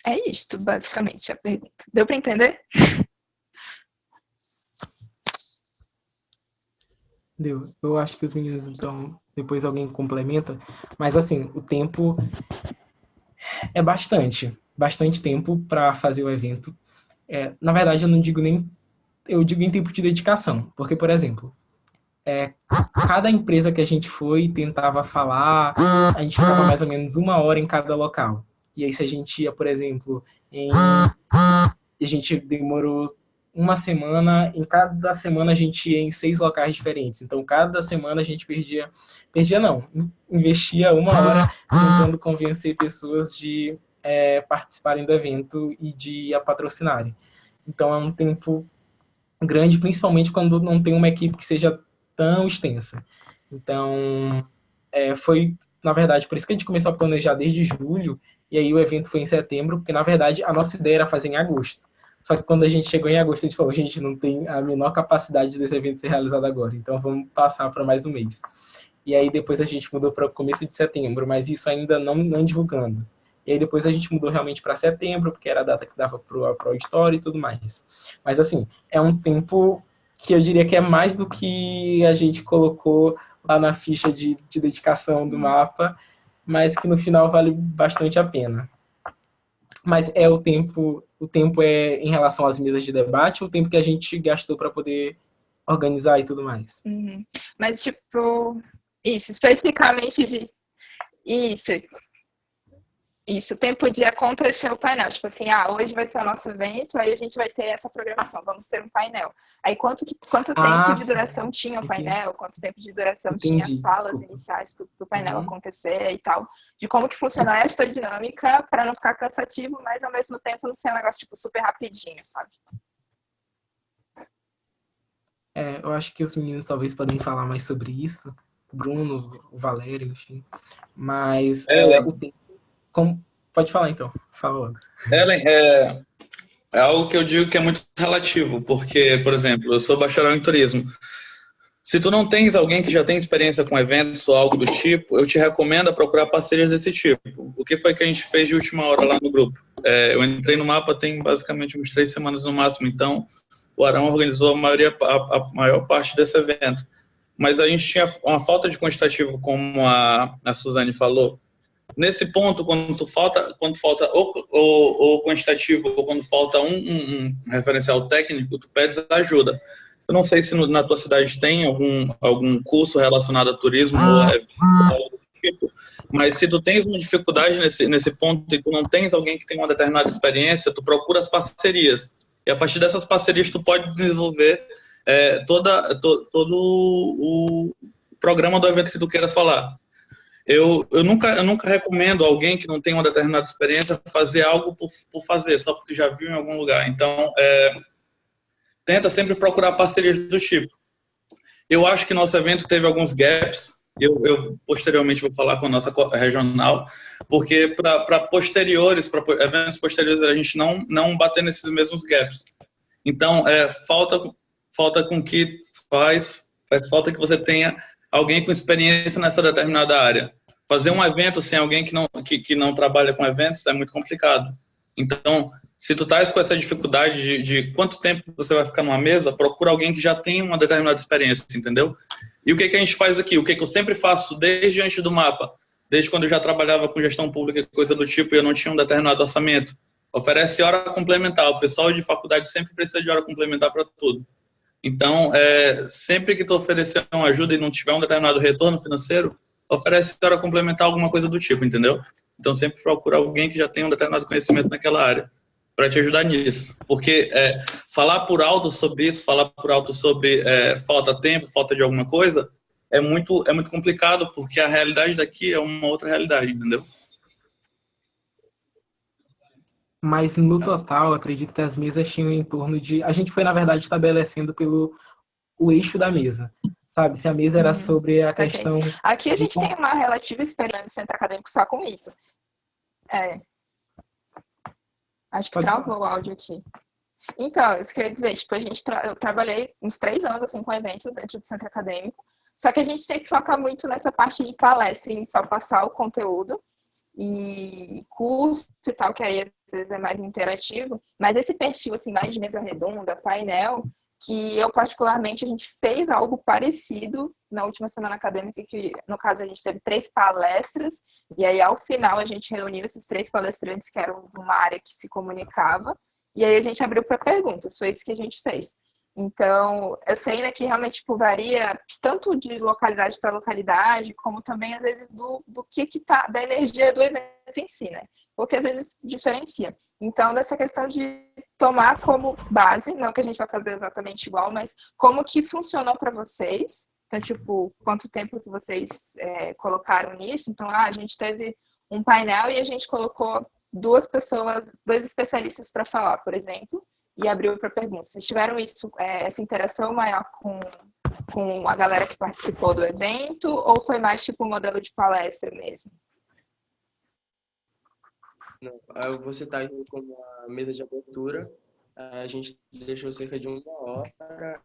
É isto, basicamente, a pergunta. Deu para entender? Deu. Eu acho que os meninos, então, depois alguém complementa, mas assim, o tempo é bastante tempo para fazer o evento. Na verdade, eu não digo nem, eu digo em tempo de dedicação, porque, por exemplo, cada empresa que a gente foi tentava falar, a gente ficava mais ou menos 1 hora em cada local. E aí, se a gente ia, por exemplo, a gente demorou 1 semana, em cada semana a gente ia em 6 locais diferentes. Então, cada semana a gente investia 1 hora tentando convencer pessoas de participarem do evento e de a patrocinarem. Então, é um tempo grande, principalmente quando não tem uma equipe que seja tão extensa. Então, foi, na verdade, por isso que a gente começou a planejar desde julho, e aí o evento foi em setembro, porque, na verdade, a nossa ideia era fazer em agosto. Só que quando a gente chegou em agosto, a gente falou, gente, não tem a menor capacidade desse evento ser realizado agora, então vamos passar para mais um mês. E aí depois a gente mudou para o começo de setembro, mas isso ainda não divulgando. E aí depois a gente mudou realmente para setembro, porque era a data que dava para o auditório e tudo mais. Mas assim, é um tempo que eu diria que é mais do que a gente colocou lá na ficha de dedicação do mapa, mas que no final vale bastante a pena. Mas é o tempo é em relação às mesas de debate, o tempo que a gente gastou para poder organizar e tudo mais. Uhum. Mas, tipo, isso, especificamente de... Isso, tempo de acontecer o painel. Tipo assim, hoje vai ser o nosso evento, aí a gente vai ter essa programação, vamos ter um painel. Aí quanto tempo de duração tinha o painel, quanto tempo de duração tinha as falas iniciais para o painel acontecer e tal. De como que funciona esta dinâmica para não ficar cansativo, mas ao mesmo tempo não ser um negócio tipo, super rapidinho, sabe? Eu acho que os meninos talvez podem falar mais sobre isso. O Bruno, o Valério, enfim. Mas o tempo... Pode falar, então. Fala logo. Ellen, é algo que eu digo que é muito relativo, porque, por exemplo, eu sou bacharel em turismo. Se tu não tens alguém que já tem experiência com eventos ou algo do tipo, eu te recomendo procurar parcerias desse tipo. O que foi que a gente fez de última hora lá no grupo? Eu entrei no mapa tem basicamente umas 3 semanas no máximo, então o Arão organizou a maior parte desse evento. Mas a gente tinha uma falta de quantitativo, como a Suzane falou. Nesse ponto, quando falta o quantitativo ou quando falta um referencial técnico, tu pedes ajuda. Eu não sei se na tua cidade tem algum curso relacionado a turismo ou algo do tipo, mas se tu tens uma dificuldade nesse ponto e tu não tens alguém que tem uma determinada experiência, tu procura as parcerias. E a partir dessas parcerias tu pode desenvolver todo o programa do evento que tu queiras falar. Eu nunca recomendo alguém que não tem uma determinada experiência fazer algo por fazer, só porque já viu em algum lugar. Então, tenta sempre procurar parcerias do tipo. Eu acho que nosso evento teve alguns gaps. Eu posteriormente vou falar com a nossa regional, porque para eventos posteriores, a gente não bater nesses mesmos gaps. Então, falta com que faz falta que você tenha alguém com experiência nessa determinada área. Fazer um evento sem alguém que não trabalha com eventos é muito complicado. Então, se tu estás com essa dificuldade de quanto tempo você vai ficar numa mesa, procura alguém que já tem uma determinada experiência, entendeu? E o que a gente faz aqui? O que eu sempre faço desde antes do mapa, desde quando eu já trabalhava com gestão pública e coisa do tipo, e eu não tinha um determinado orçamento, oferece hora complementar. O pessoal de faculdade sempre precisa de hora complementar para tudo. Então, sempre que tu oferecer uma ajuda e não tiver um determinado retorno financeiro, oferece hora complementar alguma coisa do tipo, entendeu? Então, sempre procura alguém que já tenha um determinado conhecimento naquela área para te ajudar nisso. Porque falar por alto sobre isso, falar por alto sobre falta de tempo, falta de alguma coisa, é muito complicado, porque a realidade daqui é uma outra realidade, entendeu? Mas no total, acredito que as mesas tinham em torno de... A gente foi, na verdade, estabelecendo o eixo da mesa, sabe? Se a mesa era sobre a questão... Aqui a gente tem uma relativa experiência no centro acadêmico só com isso. Acho que travou o áudio aqui. Então, isso quer dizer, tipo, eu trabalhei uns 3 anos, assim, com evento dentro do centro acadêmico, só que a gente sempre foca muito nessa parte de palestra, em só passar o conteúdo, e curso e tal, que aí às vezes é mais interativo, mas esse perfil, assim, mais de mesa redonda, painel, que eu particularmente, a gente fez algo parecido na última semana acadêmica, que no caso a gente teve 3 palestras, e aí ao final a gente reuniu esses 3 palestrantes que eram de uma área que se comunicava, e aí a gente abriu para perguntas, foi isso que a gente fez. Então, eu sei, né, que realmente tipo, varia tanto de localidade para localidade, como também, às vezes, do que tá, da energia do evento em si, né? Porque, às vezes, diferencia. Então, dessa questão de tomar como base, não que a gente vai fazer exatamente igual, mas como que funcionou para vocês. Então, tipo, quanto tempo que vocês colocaram nisso. Então, a gente teve um painel e a gente colocou 2 especialistas para falar, por exemplo, e abriu para perguntas. Vocês tiveram essa interação maior com a galera que participou do evento, ou foi mais tipo um modelo de palestra mesmo? Não, eu vou citar como a mesa de abertura. A gente deixou cerca de 1 hora,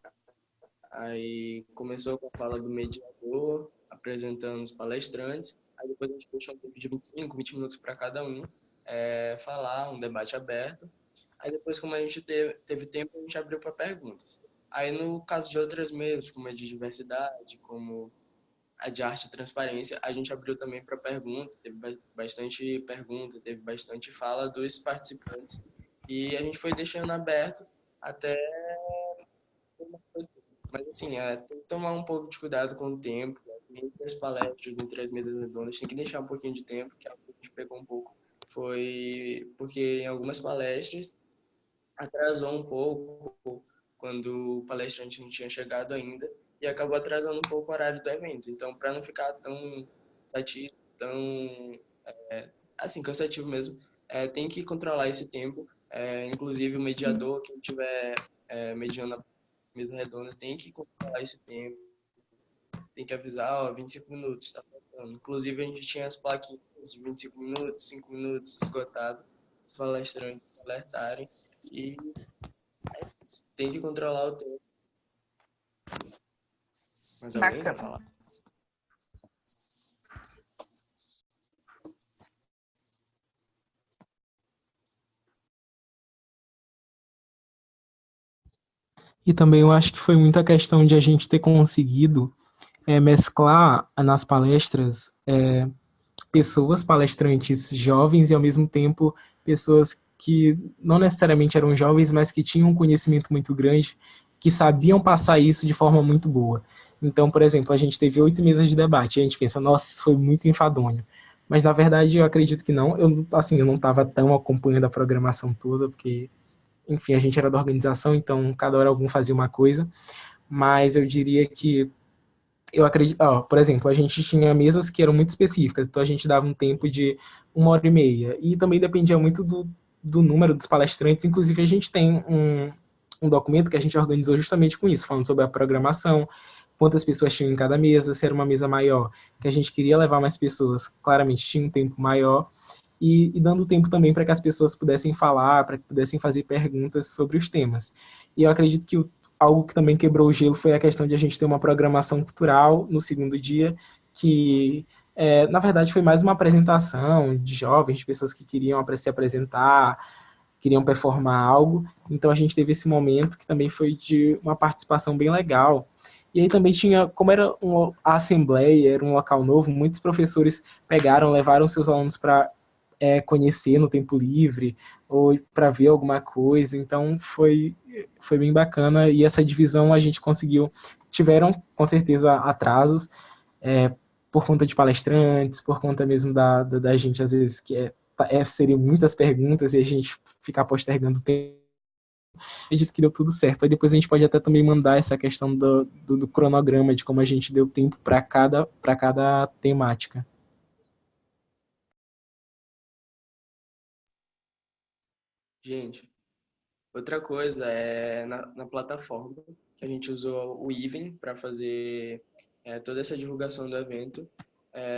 aí começou com a fala do mediador, apresentando os palestrantes, aí depois a gente deixou um tempo de 25, 20 minutos para cada um falar, um debate aberto. Aí depois, como a gente teve tempo, a gente abriu para perguntas. Aí, no caso de outras mesas, como a de diversidade, como a de arte e transparência, a gente abriu também para pergunta, teve bastante pergunta, teve bastante fala dos participantes, e a gente foi deixando aberto até... Mas, assim, tem que tomar um pouco de cuidado com o tempo, né? Entre as palestras, entre as mesas redondas, tem que deixar um pouquinho de tempo, que é algo que a gente pegou um pouco. Foi porque em algumas palestras atrasou um pouco quando o palestrante não tinha chegado ainda e acabou atrasando um pouco o horário do evento. Então, para não ficar tão cansativo, tão assim, cansativo mesmo, tem que controlar esse tempo. Inclusive, o mediador, quem estiver mediando a mesa redonda, tem que controlar esse tempo, tem que avisar, ó, 25 minutos, está faltando. Inclusive, a gente tinha as plaquinhas de 25 minutos, 5 minutos, esgotado, os palestrantes alertarem, e tem que controlar o tempo. Mas alguém vai falar? E também eu acho que foi muita questão de a gente ter conseguido mesclar nas palestras pessoas, palestrantes jovens e ao mesmo tempo pessoas que não necessariamente eram jovens, mas que tinham um conhecimento muito grande, que sabiam passar isso de forma muito boa. Então, por exemplo, a gente teve 8 mesas de debate, e a gente pensa, nossa, isso foi muito enfadonho. Mas, na verdade, eu acredito que não. Eu não estava tão acompanhando a programação toda, porque, enfim, a gente era da organização, então cada hora algum fazia uma coisa. Mas eu diria que eu acredito, por exemplo, a gente tinha mesas que eram muito específicas, então a gente dava um tempo de 1h30, e também dependia muito do número dos palestrantes. Inclusive, a gente tem um documento que a gente organizou justamente com isso, falando sobre a programação, quantas pessoas tinham em cada mesa, se era uma mesa maior, que a gente queria levar mais pessoas, claramente tinha um tempo maior, e dando tempo também para que as pessoas pudessem falar, para que pudessem fazer perguntas sobre os temas. E eu acredito que algo que também quebrou o gelo foi a questão de a gente ter uma programação cultural no segundo dia, que, na verdade, foi mais uma apresentação de jovens, de pessoas que queriam se apresentar, queriam performar algo. Então, a gente teve esse momento que também foi de uma participação bem legal. E aí também tinha, como era a assembleia, era um local novo, muitos professores levaram seus alunos para conhecer no tempo livre, ou para ver alguma coisa. Então, foi bem bacana, e essa divisão a gente conseguiu. Tiveram, com certeza, atrasos, por conta de palestrantes, por conta mesmo da gente, às vezes, que seriam muitas perguntas, e a gente ficar postergando o tempo. Acredito que deu tudo certo. Aí depois a gente pode até também mandar essa questão do cronograma, de como a gente deu tempo para cada temática. Gente, outra coisa é na plataforma, que a gente usou o Even para fazer toda essa divulgação do evento.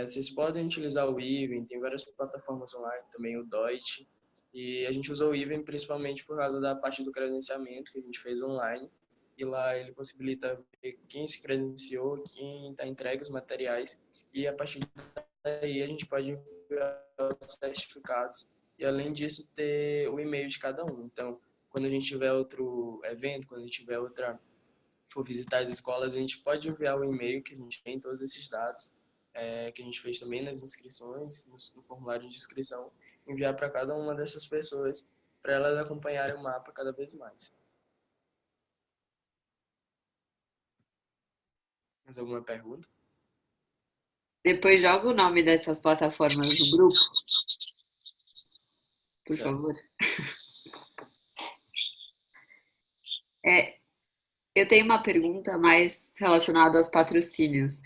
Vocês podem utilizar o Even, tem várias plataformas online, também o Deutsch, e a gente usou o Even principalmente por causa da parte do credenciamento que a gente fez online, e lá ele possibilita ver quem se credenciou, quem está entregue os materiais, e a partir daí a gente pode enviar os certificados, e além disso ter o e-mail de cada um. Então, quando a gente tiver outro evento, quando a gente tiver for visitar as escolas, a gente pode enviar o e-mail que a gente tem, todos esses dados, que a gente fez também nas inscrições, no formulário de inscrição, enviar para cada uma dessas pessoas, para elas acompanharem o mapa cada vez mais. Mais alguma pergunta? Depois joga o nome dessas plataformas no grupo, por Certo. favor. Eu tenho uma pergunta mais relacionada aos patrocínios.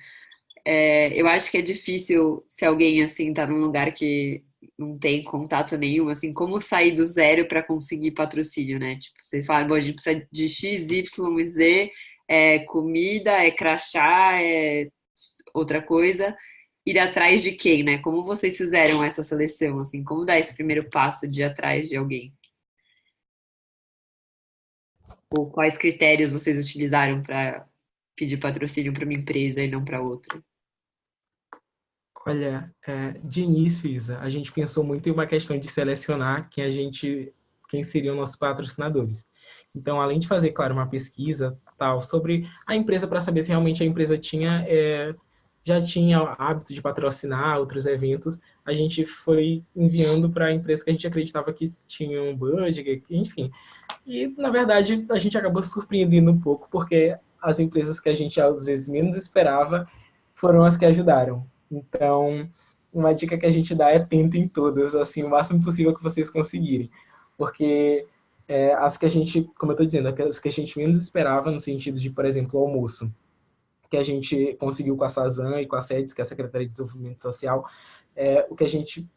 Eu acho que é difícil, se alguém assim tá num lugar que não tem contato nenhum, assim, como sair do zero para conseguir patrocínio, né? Tipo, vocês falam, bom, a gente precisa de X, Y e Z, comida, crachá, outra coisa. Ir atrás de quem, né? Como vocês fizeram essa seleção, assim? Como dar esse primeiro passo de ir atrás de alguém? Ou quais critérios vocês utilizaram para pedir patrocínio para uma empresa e não para outra? Olha, de início, Isa, a gente pensou muito em uma questão de selecionar quem seriam nossos patrocinadores. Então, além de fazer, claro, uma pesquisa, tal, sobre a empresa para saber se realmente a empresa já tinha hábito de patrocinar outros eventos. A gente foi enviando para a empresa que a gente acreditava que tinha um budget, enfim. E, na verdade, a gente acabou surpreendendo um pouco, porque as empresas que a gente, às vezes, menos esperava foram as que ajudaram. Então, uma dica que a gente dá é tentem todas, assim, o máximo possível que vocês conseguirem. Porque as que a gente, como eu estou dizendo, as que a gente menos esperava, no sentido de, por exemplo, o almoço, que a gente conseguiu com a Sazan e com a SEDES, que é a Secretaria de Desenvolvimento Social, o que a gente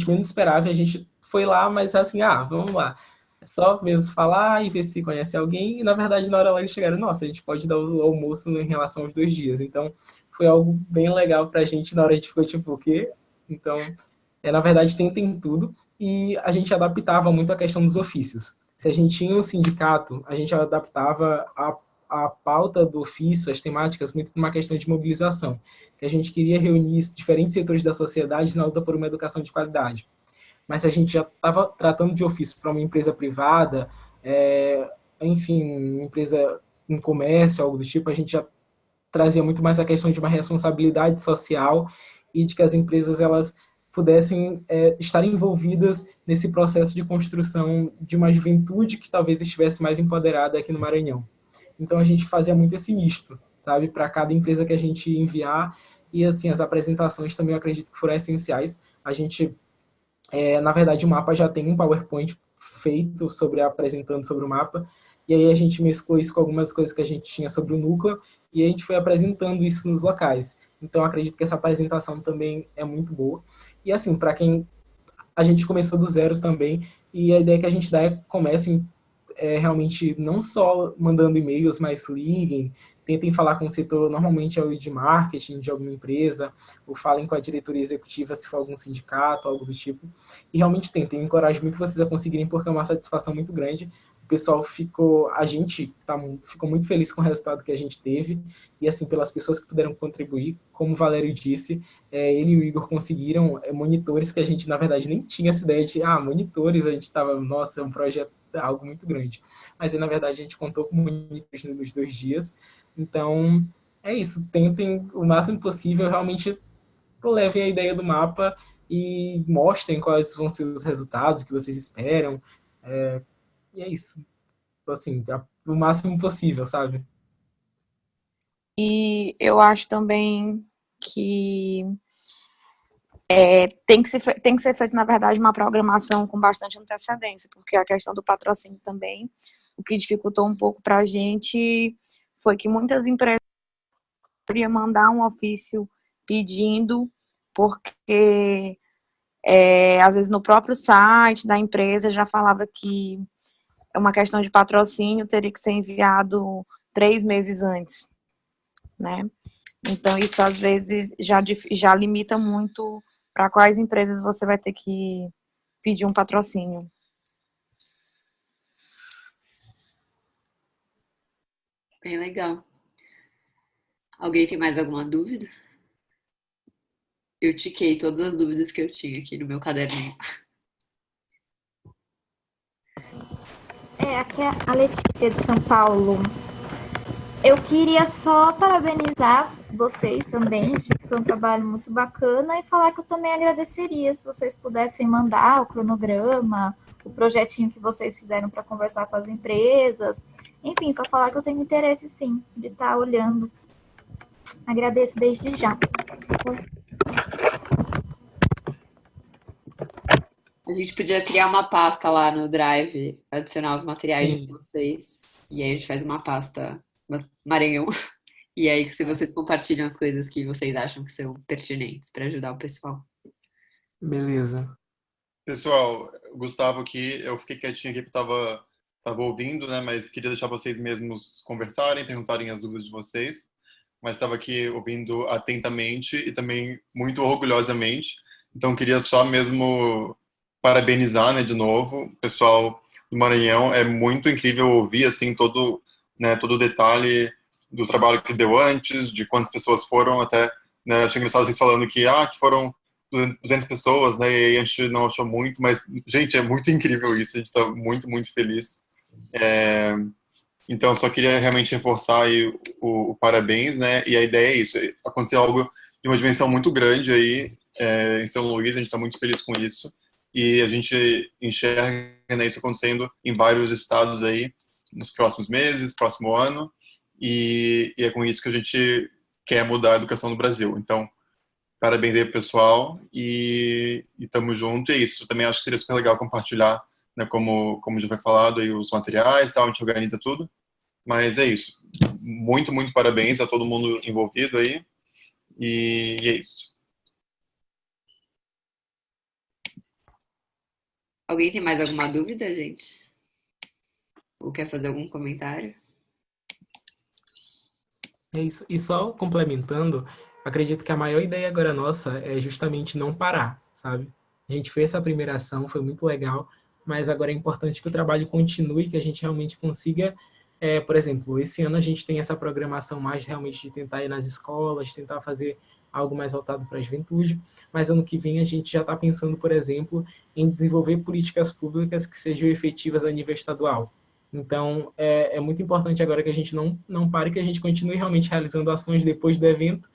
menos esperava, e a gente foi lá, mas assim, vamos lá. É só mesmo falar e ver se conhece alguém, e na verdade, na hora lá eles chegaram, nossa, a gente pode dar o almoço em relação aos 2 dias. Então, foi algo bem legal pra gente, na hora a gente ficou tipo, o quê? Então, na verdade, tentem tudo, e a gente adaptava muito a questão dos ofícios. Se a gente tinha um sindicato, a gente adaptava a pauta do ofício, as temáticas, muito por uma questão de mobilização, que a gente queria reunir diferentes setores da sociedade na luta por uma educação de qualidade. Mas se a gente já estava tratando de ofício para uma empresa privada, enfim, uma empresa, um comércio, algo do tipo, a gente já trazia muito mais a questão de uma responsabilidade social e de que as empresas elas pudessem estar envolvidas nesse processo de construção de uma juventude que talvez estivesse mais empoderada aqui no Maranhão. Então a gente fazia muito esse misto, sabe, para cada empresa que a gente enviar, e assim as apresentações também eu acredito que foram essenciais. A gente, na verdade, o mapa já tem um PowerPoint feito apresentando sobre o mapa, e aí a gente mesclou isso com algumas coisas que a gente tinha sobre o núcleo, e a gente foi apresentando isso nos locais. Então acredito que essa apresentação também é muito boa. E assim, para quem a gente começou do zero também, e a ideia que a gente dá é comecem realmente não só mandando e-mails, mas liguem, tentem falar com o setor, normalmente é o de marketing de alguma empresa, ou falem com a diretoria executiva se for algum sindicato, algo do tipo, e realmente tentem, eu encorajo muito vocês a conseguirem, porque é uma satisfação muito grande. O pessoal ficou muito feliz com o resultado que a gente teve, e assim, pelas pessoas que puderam contribuir, como o Valério disse, ele e o Igor conseguiram monitores que a gente, na verdade, nem tinha essa ideia de, monitores, a gente estava, nossa, é um projeto, algo muito grande. Mas, na verdade, a gente contou com monitores nos 2 dias, então, é isso, tentem o máximo possível, realmente levem a ideia do mapa e mostrem quais vão ser os resultados que vocês esperam, e é isso. Assim, o máximo possível, sabe? E eu acho também que tem que ser feito, na verdade, uma programação com bastante antecedência, porque a questão do patrocínio também, o que dificultou um pouco para a gente foi que muitas empresas queriam mandar um ofício pedindo, porque às vezes no próprio site da empresa já falava que é uma questão de patrocínio, teria que ser enviado 3 meses antes, né? Então, isso às vezes já limita muito para quais empresas você vai ter que pedir um patrocínio. Bem legal. Alguém tem mais alguma dúvida? Eu tiquei todas as dúvidas que eu tinha aqui no meu caderninho. Aqui é a Letícia de São Paulo. Eu queria só parabenizar vocês também, acho que foi um trabalho muito bacana, e falar que eu também agradeceria se vocês pudessem mandar o cronograma, o projetinho que vocês fizeram para conversar com as empresas. Enfim, só falar que eu tenho interesse, sim, de estar olhando. Agradeço desde já. A gente podia criar uma pasta lá no Drive, adicionar os materiais Sim. de vocês, e aí a gente faz uma pasta Maranhão. E aí, se vocês compartilham as coisas que vocês acham que são pertinentes para ajudar o pessoal. Beleza. Pessoal, Gustavo aqui, eu fiquei quietinho aqui porque estava ouvindo, né? Mas queria deixar vocês mesmos conversarem, perguntarem as dúvidas de vocês. Mas estava aqui ouvindo atentamente e também muito orgulhosamente. Então, queria só mesmo parabenizar, né, de novo, o pessoal do Maranhão. É muito incrível ouvir, assim, todo o detalhe do trabalho que deu antes, de quantas pessoas foram, até, né, achei engraçado vocês falando que foram 200 pessoas, né, e aí a gente não achou muito, mas, gente, é muito incrível isso, a gente está muito, muito feliz. Então, só queria realmente reforçar aí o parabéns, né? E a ideia é isso, aconteceu algo de uma dimensão muito grande aí em São Luís, a gente está muito feliz com isso. E a gente enxerga, né, isso acontecendo em vários estados aí nos próximos meses, próximo ano, e é com isso que a gente quer mudar a educação no Brasil. Então, parabéns aí, pessoal, e tamo junto. E é isso, também acho que seria super legal compartilhar, né, como já foi falado, aí, os materiais, tal, a gente organiza tudo. Mas é isso. Muito, muito parabéns a todo mundo envolvido aí. E é isso. Alguém tem mais alguma dúvida, gente? Ou quer fazer algum comentário? É isso. E só complementando, acredito que a maior ideia agora nossa é justamente não parar, sabe? A gente fez essa primeira ação, foi muito legal, mas agora é importante que o trabalho continue, que a gente realmente consiga, por exemplo, esse ano a gente tem essa programação mais realmente de tentar ir nas escolas, tentar fazer algo mais voltado para a juventude, mas ano que vem a gente já está pensando, por exemplo, em desenvolver políticas públicas que sejam efetivas a nível estadual. Então, é muito importante agora que a gente não pare, que a gente continue realmente realizando ações depois do evento,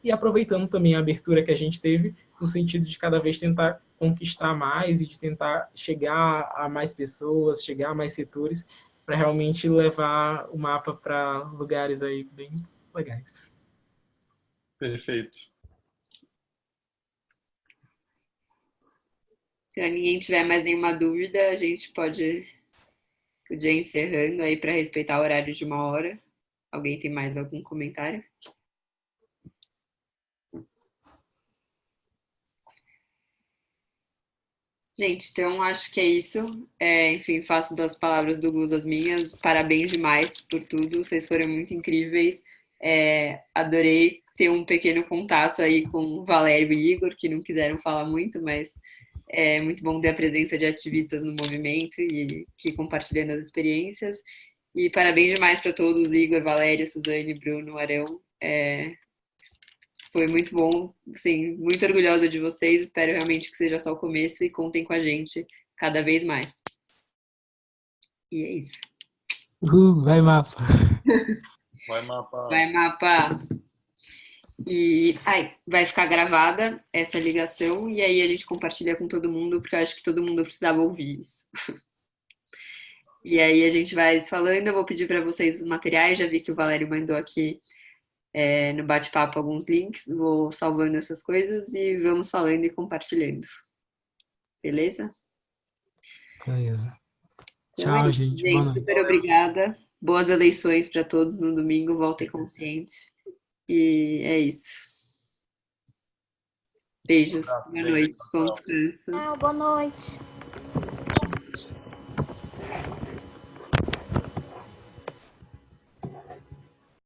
e aproveitando também a abertura que a gente teve, no sentido de cada vez tentar conquistar mais e de tentar chegar a mais pessoas, chegar a mais setores, para realmente levar o mapa para lugares aí bem legais. Perfeito. Se ninguém tiver mais nenhuma dúvida, a gente pode ir encerrando aí para respeitar o horário de 1 hora. Alguém tem mais algum comentário? Gente, então acho que é isso. Enfim, faço das palavras do Gus as minhas. Parabéns demais por tudo. Vocês foram muito incríveis. Adorei ter um pequeno contato aí com o Valério e Igor, que não quiseram falar muito, mas é muito bom ter a presença de ativistas no movimento e que compartilhando as experiências. E parabéns demais para todos, Igor, Valério, Suzane, Bruno, Arão. Foi muito bom, assim, muito orgulhosa de vocês. Espero realmente que seja só o começo e contem com a gente cada vez mais. E é isso. Vai, Mapa! Vai, Mapa! Vai, Mapa! E vai ficar gravada essa ligação e aí a gente compartilha com todo mundo, porque eu acho que todo mundo precisava ouvir isso. E aí a gente vai se falando, eu vou pedir para vocês os materiais, já vi que o Valério mandou aqui no bate-papo alguns links, vou salvando essas coisas e vamos falando e compartilhando. Beleza? Beleza. Então Tchau, é isso, gente. Boa noite. super obrigada. Boas eleições para todos no domingo, voltem conscientes. E é isso. Beijos, boa noite, bom descanso. Tchau, boa noite.